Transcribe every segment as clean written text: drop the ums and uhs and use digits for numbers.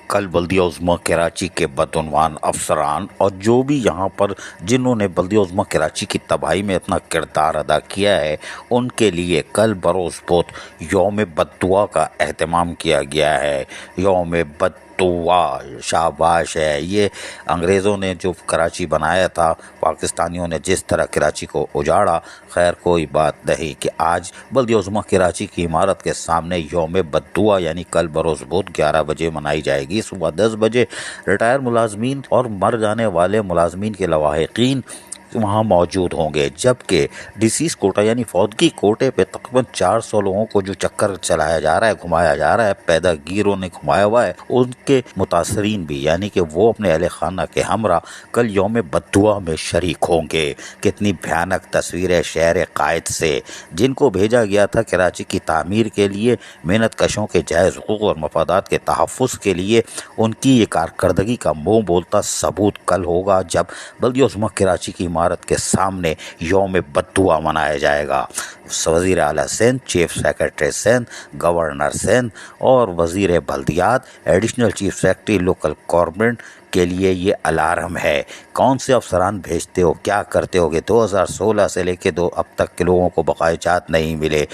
کل بلدیہ عظمیٰ کراچی کے بدعنوان افسران اور جو بھی یہاں پر جنہوں نے بلدیہ عظمیٰ کراچی کی تباہی میں اپنا کردار ادا کیا ہے، ان کے لیے کل بروز بدھ یوم بددعا کا اہتمام کیا گیا ہے۔ یوم بددعا شاباش ہے۔ یہ انگریزوں نے جو کراچی بنایا تھا، پاکستانیوں نے جس طرح کراچی کو اجاڑا، خیر کوئی بات نہیں کہ آج بلدیہ عظمیٰ کراچی کی عمارت کے سامنے یوم بددعا یعنی کل بروز بدھ 11 بجے منائی جائے گی۔ صبح 10 بجے ریٹائر ملازمین اور مر جانے والے ملازمین کے لواحقین وہاں موجود ہوں گے، جبکہ ڈیسیز کوٹا یعنی فوتگی کوٹے پہ تقریباً 400 لوگوں کو جو چکر چلایا جا رہا ہے، گھمایا جا رہا ہے، پیدا گیروں نے گھمایا ہوا ہے، ان کے متاثرین بھی یعنی کہ وہ اپنے اہل خانہ کے ہمراہ کل یوم بددعا میں شریک ہوں گے۔ کتنی بھیانک تصویریں شہر قائد سے، جن کو بھیجا گیا تھا کراچی کی تعمیر کے لیے، محنت کشوں کے جائز حقوق اور مفادات کے تحفظ کے لیے، ان کی یہ کارکردگی کا منہ بولتا ثبوت کل ہوگا جب بلدیہ عظمیٰ کراچی کی عمارت کے سامنے یوم بددعا منایا جائے گا۔ وزیر اعلیٰ Sindh, chief secretary Sindh, governor Sindh اور وزیر بلدیات، additional chief secretary local government کے لیے یہ الارم ہے۔ کون سے افسران بھیجتے ہو، کیا کرتے ہوگے؟ 2016 سے لے کے اب تک کے لوگوں کو بقائے جات نہیں ملے،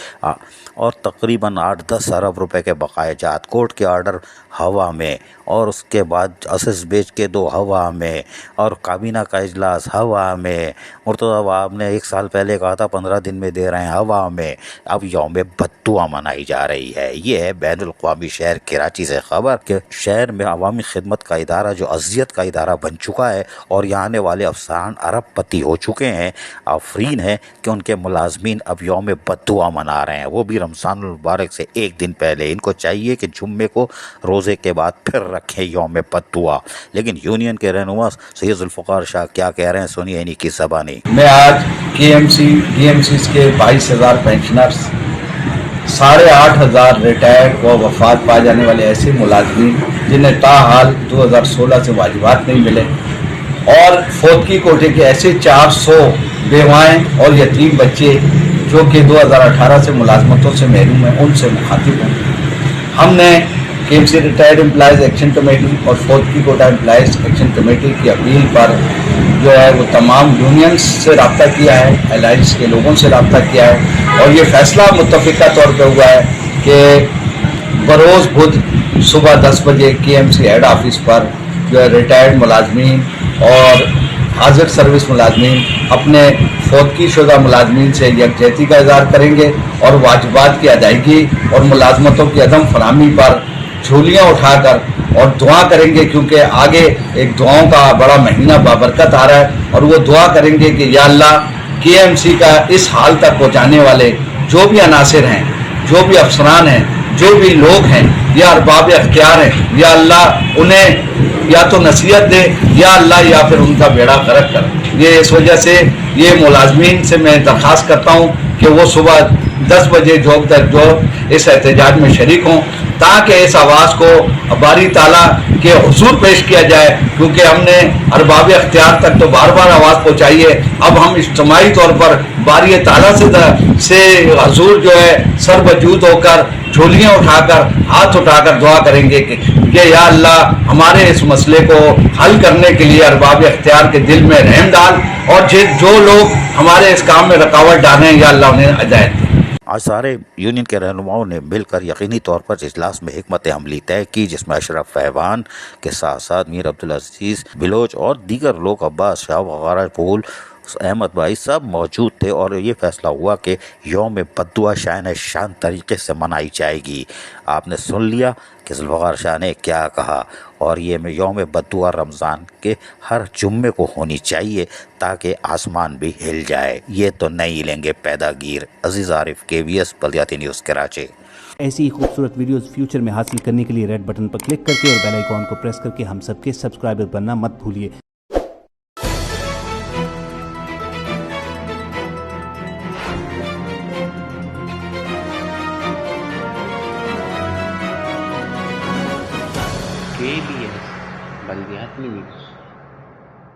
اور تقریباً 8-10 ارب روپے کے بقائے جات، کورٹ کے آرڈر ہوا میں، اور اس کے بعد اسس بیچ کے 2 ہوا میں، اور کابینہ کا اجلاس ہوا میں۔ مرتضیٰ وہاب نے 1 سال پہلے کہا تھا 15 دن میں دے رہے ہیں، ہوا میں۔ اب یوم بددعا منائی جا رہی ہے۔ یہ ہے بین الاقوامی شہر کراچی سے خبر کہ شہر میں عوامی خدمت کا ادارہ جو اذیت کا ادارہ بن چکا ہے، اور یہاں آنے والے افسران ارب پتی ہو چکے ہیں، آفرین ہے کہ ان کے ملازمین اب یوم بددعا منا رہے ہیں، وہ بھی رمضان المبارک سے 1 دن پہلے۔ ان کو چاہیے کہ جمعے کو روزے کے بعد پھر رکھیں یوم بددعا۔ لیکن یونین کے رہنما سید ذوالفقار شاہ کیا کہہ رہے ہیں، سنیے انہی کی زبانی۔ میں آج K M C D M Cs کے 22,000 پینشنرز، 8,500 ریٹائرڈ و وفات پا جانے والے ایسے ملازمین جنہیں تاحال 2016 سے واجبات نہیں ملے، اور فوتگی کوٹے کے ایسے 400 بیوائیں اور یتیم بچے جو کہ 2018 سے ملازمتوں سے محروم ہیں، ان سے مخاطب ہوں۔ ہم نے K M C retired employees action committee اور فوتگی کوٹا امپلائیز ایکشن کمیٹی کی اپیل پر جو ہے وہ تمام یونینز سے رابطہ کیا ہے، الائنس کے لوگوں سے رابطہ کیا ہے، اور یہ فیصلہ متفقہ طور پہ ہوا ہے کہ بروز بدھ صبح 10 بجے کے ایم سی ہیڈ آفس پر جو ہے ریٹائرڈ ملازمین اور حاضر سروس ملازمین اپنے فوتگی شدہ ملازمین سے یکجہتی کا اظہار کریں گے، اور واجبات کی ادائیگی اور ملازمتوں کی عدم فراہمی پر جھولیاں اٹھا کر اور دعا کریں گے، کیونکہ آگے ایک دعاؤں کا بڑا مہینہ بابرکت آ رہا ہے، اور وہ دعا کریں گے کہ یا اللہ کے ایم سی کا اس حال تک پہنچانے والے جو بھی عناصر ہیں، جو بھی افسران ہیں، جو بھی لوگ ہیں یا ارباب اختیار ہیں، یا اللہ انہیں یا تو نصیحت دے، یا اللہ یا پھر ان کا بیڑا غرق کر۔ یہ اس وجہ سے یہ ملازمین سے میں درخواست کرتا ہوں کہ وہ صبح 10 بجے جوگ در جوگ اس احتجاج میں شریک ہوں، تاکہ اس آواز کو باری تعالیٰ کے حضور پیش کیا جائے، کیونکہ ہم نے ارباب اختیار تک تو بار بار آواز پہنچائی ہے۔ اب ہم اجتماعی طور پر باری تعالیٰ سے حضور جو ہے سر وجود ہو کر، جھولیاں اٹھا کر، ہاتھ اٹھا کر دعا کریں گے کہ یا اللہ ہمارے اس مسئلے کو حل کرنے کے لیے ارباب اختیار کے دل میں رحم ڈال، اور جو لوگ ہمارے اس کام میں رکاوٹ ڈالیں یا اللہ انہیں ہدایت دے۔ آج سارے یونین کے رہنماؤں نے مل کر یقینی طور پر اجلاس میں حکمت عملی طے کی، جس میں اشرف فیوان کے ساتھ ساتھ میر عبدالعزیز بلوچ اور دیگر لوگ، عباس شاہ وغیرہ، پول احمد بھائی سب موجود تھے، اور یہ فیصلہ ہوا کہ یوم بددعا شائن شان طریقے سے منائی جائے گی۔ آپ نے سن لیا کہ ذوالفقار شاہ نے کیا کہا، اور یہ یوم بددعا رمضان کے ہر جمعے کو ہونی چاہیے تاکہ آسمان بھی ہل جائے۔ یہ تو نہیں لیں گے پیدا گیر۔ عزیز عارف، KBS بلدیاتی نیوز کراچی۔ ایسی ہی خوبصورت ویڈیوز فیوچر میں حاصل کرنے کے لیے ریڈ بٹن پر کلک کر کے اور بیل آئیکن کو پریس کر کے ہم سب کے سبسکرائبر بننا مت بھولیے۔ KBS بلدیاتی نیوز